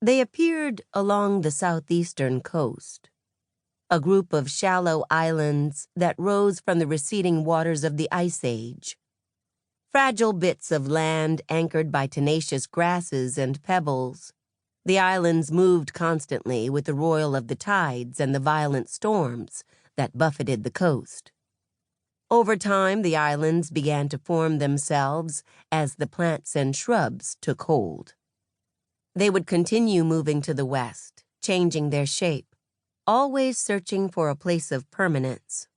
They appeared along the southeastern coast, a group of shallow islands that rose from the receding waters of the Ice Age. Fragile bits of land anchored by tenacious grasses and pebbles, the islands moved constantly with the roil of the tides and the violent storms that buffeted the coast. Over time, the islands began to form themselves as the plants and shrubs took hold. They would continue moving to the west, changing their shape, always searching for a place of permanence.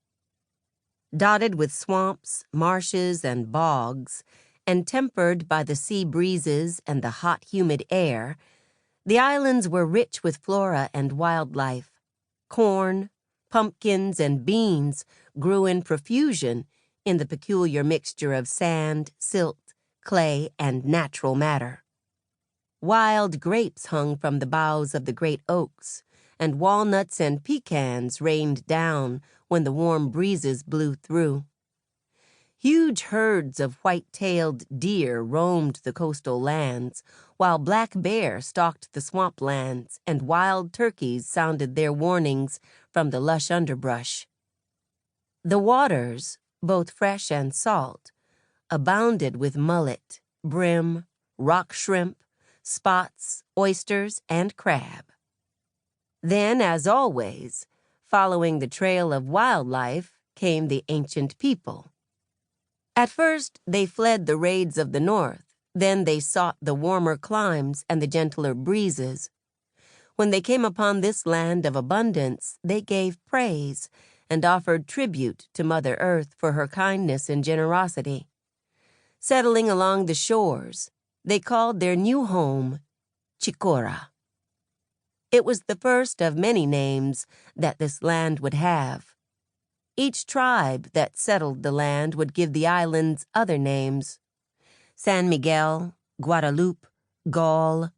Dotted with swamps, marshes, and bogs, and tempered by the sea breezes and the hot, humid air, the islands were rich with flora and wildlife. Corn, pumpkins, and beans grew in profusion in the peculiar mixture of sand, silt, clay, and natural matter. Wild grapes hung from the boughs of the great oaks, and walnuts and pecans rained down when the warm breezes blew through. Huge herds of white-tailed deer roamed the coastal lands, while black bear stalked the swamplands and wild turkeys sounded their warnings from the lush underbrush. The waters, both fresh and salt, abounded with mullet, brim, rock shrimp, spots, oysters, and crab. Then, as always, following the trail of wildlife came the ancient people. At first, they fled the raids of the north. Then they sought the warmer climes and the gentler breezes. When they came upon this land of abundance, they gave praise and offered tribute to Mother Earth for her kindness and generosity. Settling along the shores, they called their new home Chicora. It was the first of many names that this land would have. Each tribe that settled the land would give the islands other names: San Miguel, Guadalupe, Gaul,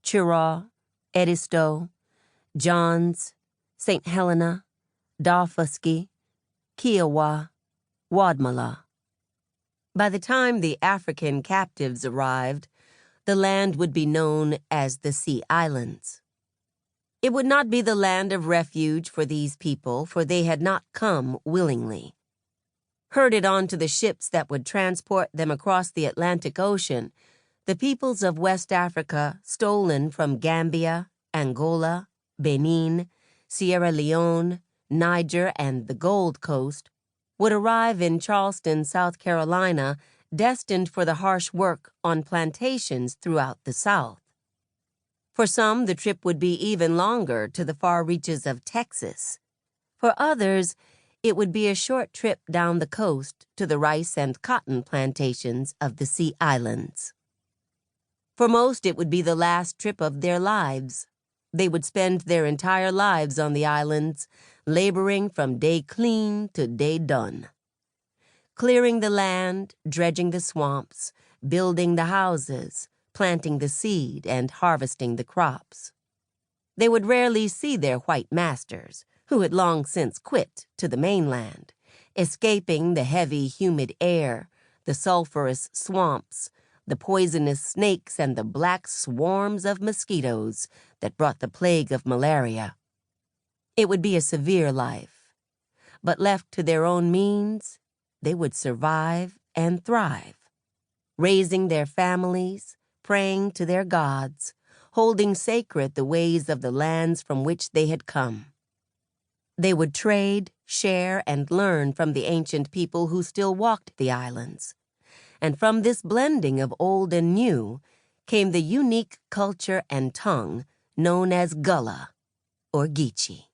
Chiraw, Edisto, Johns, St. Helena, Dawfuskee, Kiowa, Wadmalaw. By the time the African captives arrived, the land would be known as the Sea Islands. It would not be the land of refuge for these people, for they had not come willingly. Herded onto the ships that would transport them across the Atlantic Ocean, the peoples of West Africa, stolen from Gambia, Angola, Benin, Sierra Leone, Niger, and the Gold Coast, would arrive in Charleston, South Carolina, destined for the harsh work on plantations throughout the South. For some, the trip would be even longer, to the far reaches of Texas. For others, it would be a short trip down the coast to the rice and cotton plantations of the Sea Islands. For most, it would be the last trip of their lives. They would spend their entire lives on the islands, laboring from day clean to day done. Clearing the land, dredging the swamps, building the houses, planting the seed, and harvesting the crops. They would rarely see their white masters, who had long since quit to the mainland, escaping the heavy, humid air, the sulphurous swamps, the poisonous snakes, and the black swarms of mosquitoes that brought the plague of malaria. It would be a severe life, but left to their own means, they would survive and thrive, raising their families, praying to their gods, holding sacred the ways of the lands from which they had come. They would trade, share, and learn from the ancient people who still walked the islands. And from this blending of old and new came the unique culture and tongue known as Gullah or Geechee.